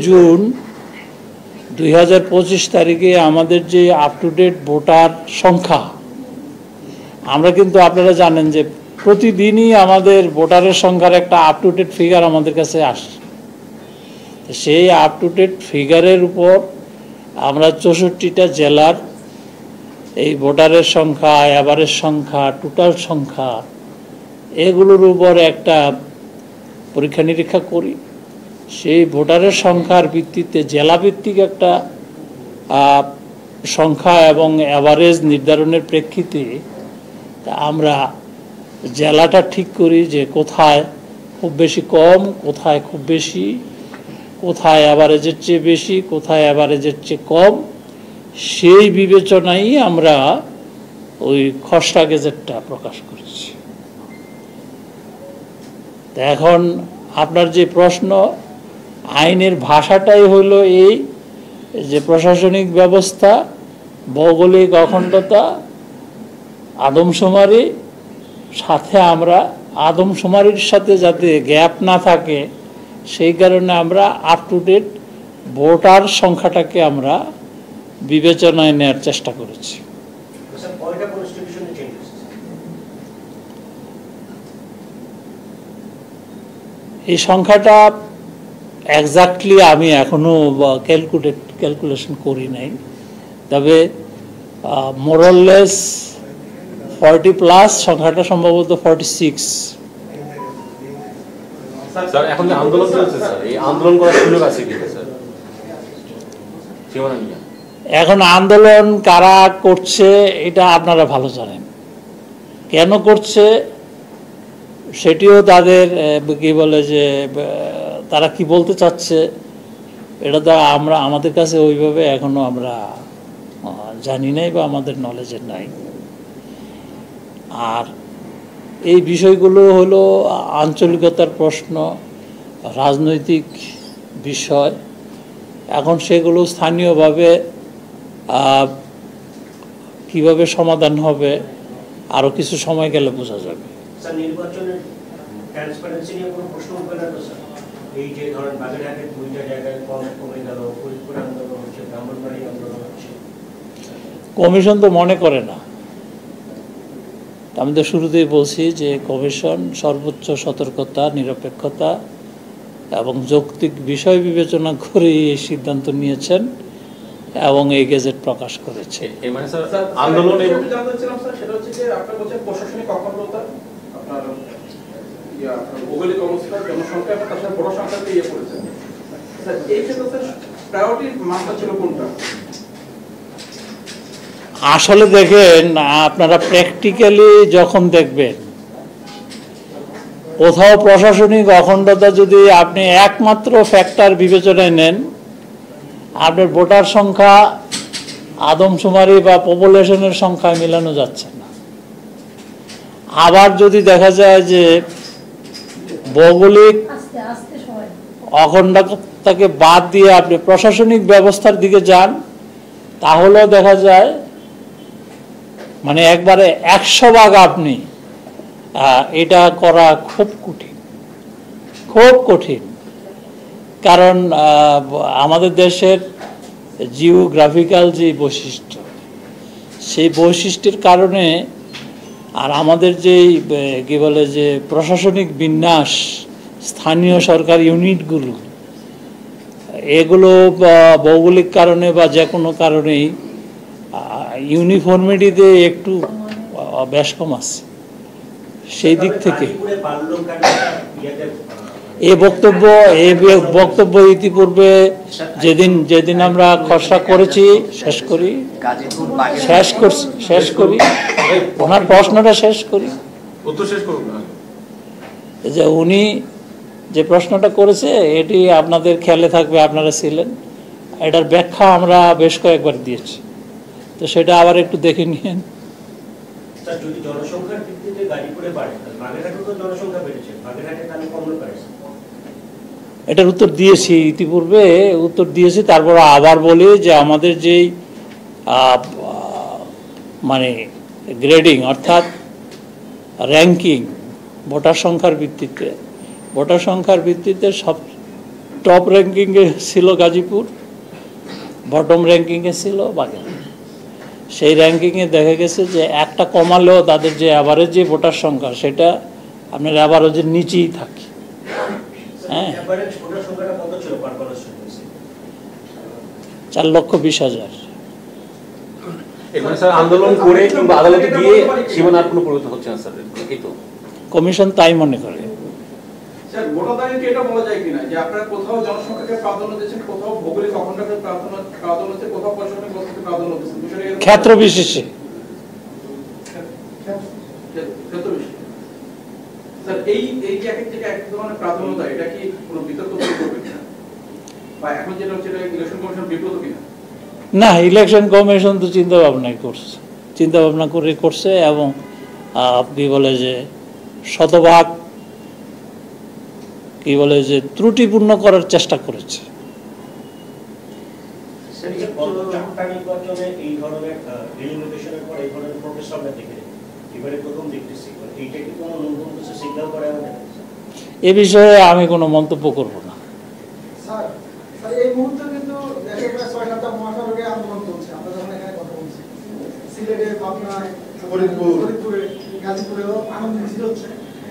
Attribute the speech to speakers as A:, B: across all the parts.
A: June 2025 তারিখে আমাদের যে আপ টু ডেট ভোটার সংখ্যা, আমরা কিন্তু আপনারা জানেন যে প্রতিদিনই আমাদের ভোটারের সংখ্যার একটা আপ টু ডেট ফিগার আমাদের কাছে আসে। সেই আপ টু ডেট ফিগারের উপর আমরা 64টা জেলার এই ভোটারের সংখ্যা, এভারেজ সংখ্যা, টোটাল সংখ্যা, এগুলোর উপর একটা পরীক্ষা নিরীক্ষা করি। সেই ভোটারের সংখ্যার ভিত্তিতে জেলাভিত্তিক একটা সংখ্যা এবং অ্যাভারেজ নির্ধারণের প্রেক্ষিতে আমরা জেলাটা ঠিক করি যে কোথায় খুব বেশি কম, কোথায় খুব বেশি, কোথায় অ্যাভারেজের চেয়ে বেশি, কোথায় অ্যাভারেজের চেয়ে কম। সেই বিবেচনায় আমরা ওই খসড়া গেজেটটা প্রকাশ করেছি। এখন আপনার যে প্রশ্ন, আইনের ভাষাটাই হলো এই যে প্রশাসনিক ব্যবস্থা, ভৌগোলিক অখণ্ডতা, আদমশুমারি, সাথে আমরা আদমশুমারির সাথে যাতে গ্যাপ না থাকে সেই কারণে আমরা আপ টু ডেট ভোটার সংখ্যাটাকে আমরা বিবেচনায় নেওয়ার চেষ্টা করেছি। এই সংখ্যাটা এক্স্যাক্টলি আমি এখনো ক্যালকুলেশন করি নাই, তবে মোরলেস 40+ সংখ্যাটা সম্ভবত 46।
B: স্যার এখন আন্দোলন চলছে স্যার, এই আন্দোলন করার সুযোগ আছে কি স্যার? সীমানা নিয়ে
A: এখন আন্দোলন কারা করছে এটা আপনারা ভালো জানেন। কেন করছে সেটিও তাদের কি বলে যে তারা কি বলতে চাচ্ছে এটা তো আমাদের কাছে ওইভাবে এখনো আমরা জানি নাই বা আমাদের নলেজে নাই। আর এই বিষয়গুলো হলো আঞ্চলিকতার প্রশ্ন, রাজনৈতিক বিষয়। এখন সেগুলো স্থানীয়ভাবে কিভাবে সমাধান হবে আরো কিছু সময় গেলে বোঝা যাবে।
C: নির্বাচনের ট্রান্সপারেন্সি নিয়ে কোনো প্রশ্ন উঠবে না তো স্যার? এই যে ধরেন বাগেরহাটের 2টা জায়গায় কমে গেল, ফরিদপুর আন্দোলন হচ্ছে, ব্রাহ্মণবাড়ি আন্দোলন হচ্ছে,
A: কমিশন তো মনে করে না। আমি তো শুরুতেই বলছি যে কমিশন সর্বোচ্চ সতর্কতা, নিরপেক্ষতা এবং যৌক্তিক বিষয় বিবেচনা করে এই সিদ্ধান্ত নিয়েছেন এবং এই গেজেট প্রকাশ করেছে।
B: আন্দোলন
D: সেটা হচ্ছে যে আপনার বলছেন প্রশাসনিক অখণ্ডতা, আপনার ভৌগোলিক অবস্থা, জনসংখ্যা এবং তার সাথে বড় সংখ্যাতে করেছেন। এই ক্ষেত্রে প্রায়োরিটির মানটা ছিল কোনটা?
A: আসলে দেখেন, আপনারা প্র্যাকটিক্যালি যখন দেখবেন কোথাও প্রশাসনিক অখণ্ডতা যদি আপনি একমাত্র ফ্যাক্টর বিবেচনায় নেন, আপনার ভোটার সংখ্যা আদমশুমারি বা পপুলেশনের সংখ্যায় মেলানো যাচ্ছে না। আবার যদি দেখা যায় যে ভৌগোলিক অখণ্ডতাকে বাদ দিয়ে আপনি প্রশাসনিক ব্যবস্থার দিকে যান, তাহলেও দেখা যায় মানে একবারে 100 ভাগ আপনি এটা করা খুব কঠিন, খুব কঠিন। কারণ আমাদের দেশের জিওগ্রাফিক্যাল যে বৈশিষ্ট্য, সেই বৈশিষ্ট্যের কারণে আর আমাদের যেই কি বলে যে প্রশাসনিক বিন্যাস, স্থানীয় সরকার ইউনিটগুলো, এগুলো ভৌগোলিক কারণে বা যে কোনো কারণেই ইউনিফর্মিটিতে একটু বেশ কম আছে। সেই দিক থেকে এই বক্তব্য ইতিপূর্বে যেদিন আমরা খসড়া করেছি শেষ করি ওনার প্রশ্নটা শেষ করি। যে উনি যে প্রশ্নটা করেছে এটি আপনাদের খেয়ালে থাকবে, আপনারা ছিলেন, এটার ব্যাখ্যা আমরা বেশ কয়েকবার দিয়েছি, তো সেটা আবার একটু দেখে নিন।
C: যদি জনসংখ্যার ভিত্তিতে গাজীপুরে বাড়ে, বাগেরহাটে তো জনসংখ্যা বেড়েছে, বাগেরহাটে তাহলে কমলো পারেছে।
A: এটার উত্তর দিয়েছি, ইতিপূর্বে উত্তর দিয়েছি। তারপর আবার বলি যে আমাদের যেই মানে গ্রেডিং অর্থাৎ র্যাঙ্কিং ভোটার সংখ্যার ভিত্তিতে সব টপ র্যাঙ্কিংয়ে ছিল গাজীপুর, বটম র্যাঙ্কিংয়ে ছিল বাগেরহাট। সেই র্যাঙ্কিংয়ে দেখা গেছে যে একটা কমালেও তাদের যে অ্যাভারেজ যে ভোটার সংখ্যা সেটা আপনার অ্যাভারেজের নিচেই থাকে। হ্যাঁ,
C: এভারেজ ভোটার সংখ্যাটা কত ছিল পার কনস্টিটিউয়েন্সি?
A: 4,20,000।
B: এখানে স্যার আন্দোলন করে কিংবা আদালতে গিয়ে সীমানার কোনো পরিবর্তন হচ্ছে না স্যার, এই তো
A: কমিশন তাই মনে করে।
D: স্যার ভোটারদেরকে এটা বলা যায় কিনা যে আপনারা কোথাও জনসংখ্যাকে প্রাধান্য দিচ্ছেন, কোথাও ভৌগোলিক অখণ্ডকে প্রাধান্য দিচ্ছেন, কোথাও প্রশাসনিক ব্যবস্থাকে প্রাধান্য দিচ্ছেন, বিষয়টা এরকম
A: ক্ষেত্র বিশেষে।
D: ক্ষেত্র বিশেষে। স্যার এই যে এক এক জায়গায় এক ধরনের প্রাধান্যতা, এটা কি কোনো বিতর্ক তৈরি করবে কিনা, বা এখন যেটা হচ্ছে এটা ইলেকশন কমিশন বিব্রত কিনা?
A: না, ইলেকশন কমিশন তো চিন্তা ভাবনাই করছে, চিন্তা ভাবনা করে করছে এবং কি বলে যে শতভাগ কি বলে যে ত্রুটিপূর্ণ করার চেষ্টা করেছে।
C: গত 4টা নির্বাচনে এই ধরনের ডিলিমিটেশনের পর এই ধরনের প্রোগ্রেস আমরা দেখি, এবারে প্রথম দেখতেছি। এইটা কি কোনো নতুন কিছু সিগন্যাল করে আমাদের?
A: এ বিষয়ে আমি কোনো মন্তব্য করব না।
E: স্যার এই মুহূর্তে কিন্তু দেশে প্রায় 6-7টা মহাসড়কে আন্দোলন চলছে। আমরা যখন এখানে কথা বলছি, সিলেটে, পাবনায়, ফরিদপুরে, গাজীপুরেও আনন্দ মিছিল হচ্ছে,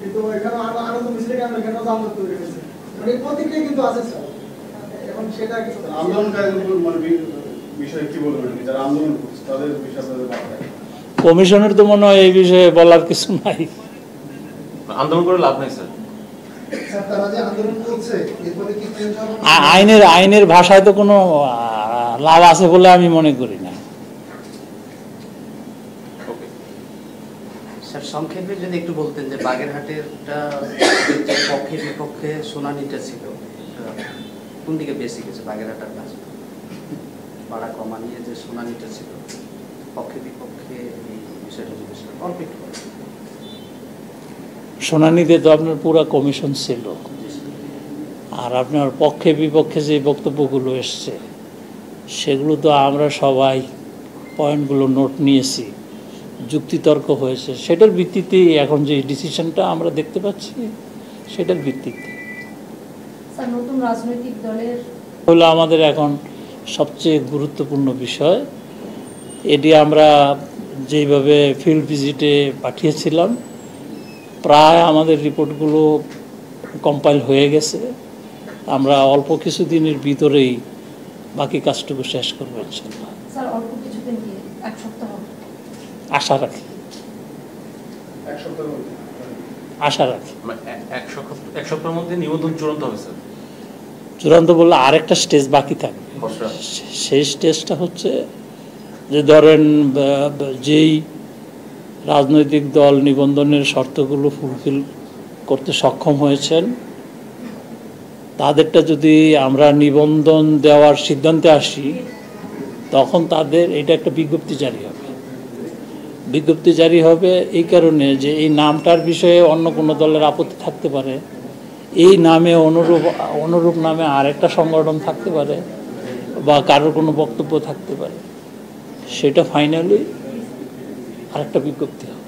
E: কিন্তু এখানে আনন্দ মিছিলে কেন এখানেও যানজট তৈরি হয়েছে। মানে প্রতিক্রিয়া কিন্তু আছে স্যার। এখন সেটা কি
F: আন্দোলনকারীদের মানে বিষয়ে কি বলবেন, যারা আন্দোলন করছে তাদের বিষয়ে আপনাদের বার্তা?
A: কমিশনের তো মনে হয় এই বিষয়ে বলার কিছু নাই।
B: আন্দোলন করে লাভ নাই স্যার।
E: তারা যে আন্দোলন করছে এরপরে কি চেঞ্জ হবে?
A: আইনের ভাষায় তো কোনো লাভ আছে বলে আমি মনে করি না।
G: স্যার সংক্ষেপে যদি একটু বলতেন যে বাগেরহাটেরটা পক্ষে বিপক্ষে শুনানিটা ছিল কোন দিকে বেশি গেছে, বাগেরহাটের কাছে ভাড়া কমা নিয়ে যে শুনানিটা ছিল পক্ষে বিপক্ষে এই বিষয়টা যদি অল্প একটু বলেন।
A: শুনানিতে তো আপনার পুরো কমিশন ছিল, আর আপনার পক্ষে বিপক্ষে যে বক্তব্যগুলো এসছে সেগুলো তো আমরা সবাই পয়েন্টগুলো নোট নিয়েছি, যুক্তিতর্ক হয়েছে, সেটার ভিত্তিতেই এখন যে ডিসিশনটা আমরা দেখতে পাচ্ছি সেটার ভিত্তিতে
H: স্যার নতুন রাজনৈতিক দলের
A: হলো আমাদের এখন সবচেয়ে গুরুত্বপূর্ণ বিষয়। এটি আমরা যেভাবে ফিল্ড ভিজিটে পাঠিয়েছিলাম প্রায় আমাদের রিপোর্টগুলো কম্পাইল হয়ে গেছে। আমরা অল্প কিছুদিনের ভিতরেই বাকি কাজটুকু শেষ করবো ইনশাআল্লাহ।
H: স্যার অল্প কিছুদিন কি এক সপ্তাহ
A: আশা রাখি,
F: এক সপ্তাহের মধ্যে
A: আশা রাখি।
B: এক সপ্তাহের মধ্যে নিবন্ধন চূড়ান্ত হবে স্যার।
A: চূড়ান্ত বললে আরেকটা স্টেজ বাকি থাকবে। সেই স্টেজটা হচ্ছে যে ধরেন যেই রাজনৈতিক দল নিবন্ধনের শর্তগুলো ফুলফিল করতে সক্ষম হয়েছেন তাদেরটা যদি আমরা নিবন্ধন দেওয়ার সিদ্ধান্তে আসি তখন তাদের এটা একটা বিজ্ঞপ্তি জারি হবে। বিজ্ঞপ্তি জারি হবে এই কারণে যে এই নামটার বিষয়ে অন্য কোনো দলের আপত্তি থাকতে পারে, এই নামে অনুরূপ নামে আরেকটা সংগঠন থাকতে পারে বা কারোর কোনো বক্তব্য থাকতে পারে, সেটা ফাইনালি আরেকটা বিজ্ঞপ্তি হবে।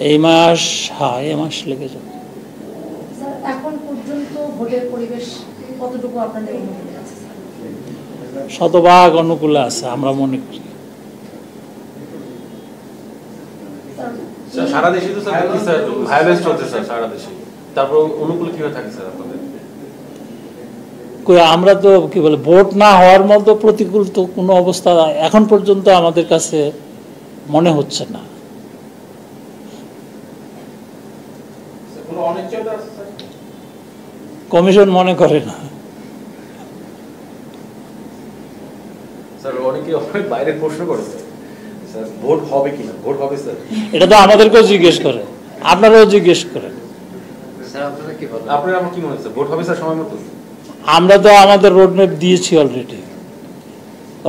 A: এই মাস, হ্যাঁ এই মাস লেগে যাবে।
H: স্যার এখন পর্যন্ত ভোটের পরিবেশ কতটুকু আপনাদের অনুকূলে আছে?
A: শতভাগ অনুকূলে আছে আমরা মনে করি।
B: স্যার সারা দেশে তো স্যার স্যার ভায়োলেন্স চলছে স্যার সারা দেশে, তারপর অনুকূল কিভাবে থাকে স্যার আপনাদের?
A: আমরা তো কি বলে ভোট না হওয়ার মতো প্রতিকূল তো কোনো অবস্থা এখন পর্যন্ত আমাদের কাছে মনে হচ্ছে না।
D: কোনো অনিশ্চয়তা আছে স্যার?
A: কমিশন মনে করে না।
B: স্যার অনেকে বাইরে প্রশ্ন করে স্যার ভোট হবে কিনা, ভোট হবে স্যার?
A: এটা তো আমাদেরকেও জিজ্ঞেস করে, আপনারাও জিজ্ঞেস করেন।
G: স্যার আপনারা কি বলেন?
B: আপনার আমার কি মনে হচ্ছে ভোট হবে স্যার সময় মতো?
A: আমরা তো আমাদের রোডম্যাপ দিয়েছি অলরেডি,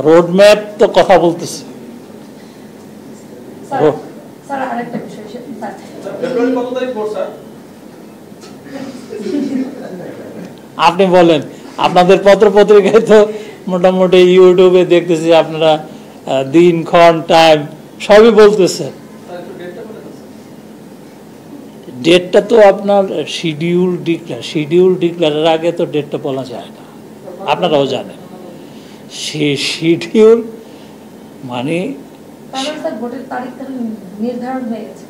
A: রোডম্যাপ তো কথা বলতেছি।
H: স্যার আরেকটা বিষয় স্যার,
D: ফেব্রুয়ারি কত তারিখ ভোট স্যার?
A: আপনি বলেন, আপনাদের পত্র পত্রিকায় তো মোটামুটি ইউটিউবে দেখতেছি আপনারা দিন ক্ষণ টাইম সবই বলতেছে। ডেটটা তো আপনার শিডিউল ডিক্লেয়ারের আগে তো ডেটটা বলা যায় না, আপনারাও জানেন। সেই শিডিউল মানে
H: স্যার ভোটের তারিখটা নির্ধারণ হয়ে গেছে।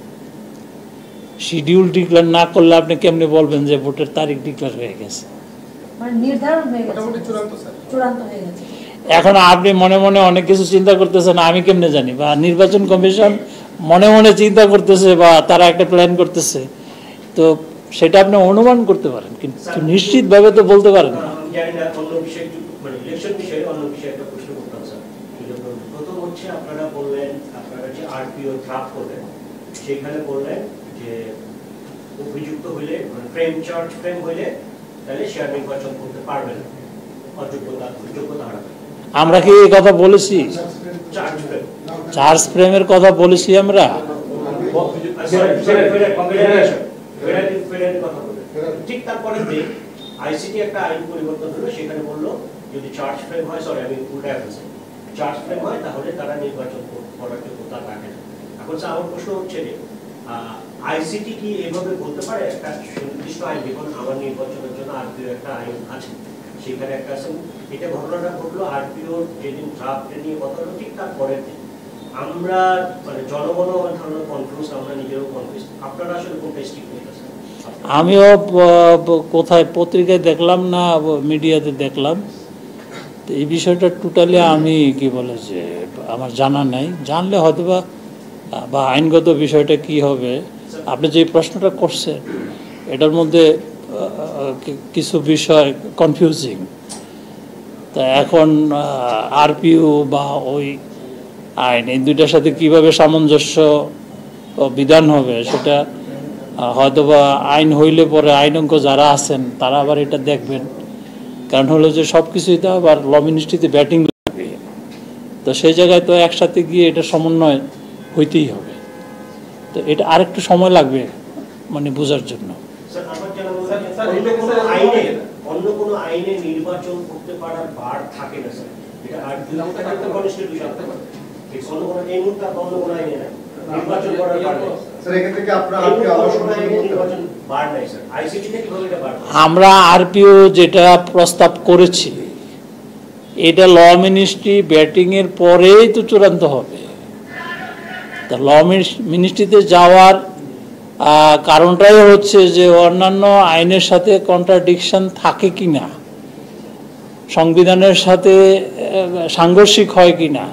A: শিডিউল ডিক্লেয়ার না করলে আপনি কেমনে বলবেন যে ভোটের তারিখ ডিক্লেয়ার হয়ে গেছে?
H: মানে নির্ধারণ হয়ে গেছে,
E: মোটামুটি চূড়ান্ত স্যার।
H: চূড়ান্ত হয়ে গেছে।
A: এখন আপনি মনে মনে অনেক কিছু চিন্তা করতেছেন, আমি কেমনে জানি? বা নির্বাচন কমিশন মনে মনে চিন্তা করতেছে বা তারা একটা প্ল্যান করতেছে, তো সেটা আপনি অনুমান করতে পারেন, কিন্তু নিশ্চিতভাবে তো বলতে পারেন না।
C: আমি জানি না, অন্য বিষয়ে মানে ইলেকশন বিষয়ে অন্য বিষয়ে একটা প্রশ্ন করতাম স্যার। প্রথম হচ্ছে আপনারা বললেন, আপনারা যে আরপিও ড্রাফট করলেন সেখানে বললেন যে অভিযুক্ত হইলে মানে চার্জ ফ্রেম হইলে তাহলে শেয়ার নির্বাচন করতে পারবে না, যোগ্যতা হারাবে।
A: আমরা কি এই কথা বলেছি? চার্জ ফ্রেমের কথা বলেছি আমরা?
C: ঠিক তারপরে আইসিটি একটা আইন পরিবর্তন হলো, সেখানে বললো যদি চার্জ ফ্রেম হয়, সরি আমি উল্টায় ফেলছি, চার্জ ফ্রেম হয় তাহলে তারা নির্বাচন করার যোগ্যতা রাখে না। এখন আমার প্রশ্ন হচ্ছে যে আইসিটি কি এভাবে বলতে পারে একটা সুনির্দিষ্ট আইন, দেখুন আমার নির্বাচনের জন্য আরপিও একটা আইন আছে, সেখানে একটা আছে, এটা ঘটনাটা ঘটলো আরপিও যেদিন ড্রাফট নিয়ে কথা হলো ঠিক তারপরের দিন আমরা মানে জনগণও ধারণা কনফিউজ, আমরা নিজেরও কনফিউজ, আপনারা আসলে কোনটা স্টিক করতেছেন?
A: আমিও কোথায় পত্রিকায় দেখলাম না মিডিয়াতে দেখলাম, তো এই বিষয়টা টোটালি আমি কি বলে যে আমার জানা নাই, জানলে হয়তো বা আইনগত বিষয়টা কি হবে। আপনি যে প্রশ্নটা করছেন এটার মধ্যে কিছু বিষয় কনফিউজিং, তা এখন আরপিও বা ওই আইন এই দুইটার সাথে কিভাবে সামঞ্জস্য বিধান হবে সেটা হয়তোবা আইন হইলে পরে আইনজ্ঞ যারা আছেন তারা আবার এটা দেখবেন। কারণ হলো যে সব কিছুই তো আবার ল মিনিস্ট্রিতে ব্যাটিং লাগবে, তো সেই জায়গায় তো একসাথে গিয়ে এটা সমন্বয় হইতেই হবে, তো এটা আরেকটু সময় লাগবে মানে বোঝার জন্য।
C: অন্য কোনো আইনে নির্বাচন করতে পারার বার থাকে না স্যার, এটা আর কনস্টিটিউশন অন্য কোনো এই মুহূর্তে অন্য কোনো আইনে নাই নির্বাচন করার বার নেই স্যার। এখান থেকে আপনারা নির্বাচন বার নাই স্যার, আইসিটি থেকে কিভাবে এটা বার?
A: আমরা আরপিও যেটা প্রস্তাব করেছি এটা ল মিনিস্ট্রি ব্যাটিং এর পরেই তো চূড়ান্ত হবে। তা ল মিনিস্ট্রিতে যাওয়ার কারণটাই হচ্ছে যে অন্যান্য আইনের সাথে কন্ট্রাডিকশন থাকে কিনা, সংবিধানের সাথে সাংঘর্ষিক হয় কিনা,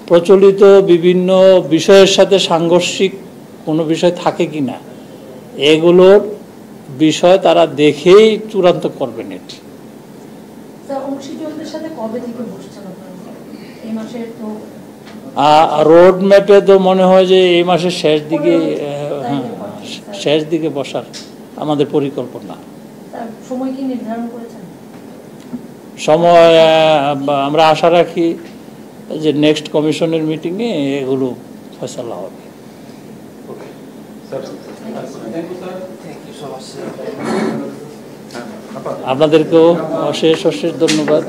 A: প্রচলিত বিভিন্ন বিষয়ের সাথে সাংঘর্ষিক কোনো বিষয় থাকে কিনা, এগুলোর বিষয় তারা দেখেই চূড়ান্ত করবেন। এটি রোড ম্যাপে তো মনে হয় যে এই মাসের শেষ দিকে বসার আমাদের পরিকল্পনা। সময় আমরা আশা রাখি যে নেক্সট কমিশনের মিটিংয়ে এগুলো ফয়সালা হবে। আপনাদেরকেও অশেষ ধন্যবাদ।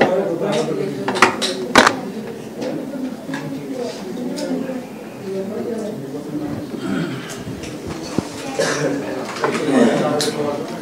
B: Thank you.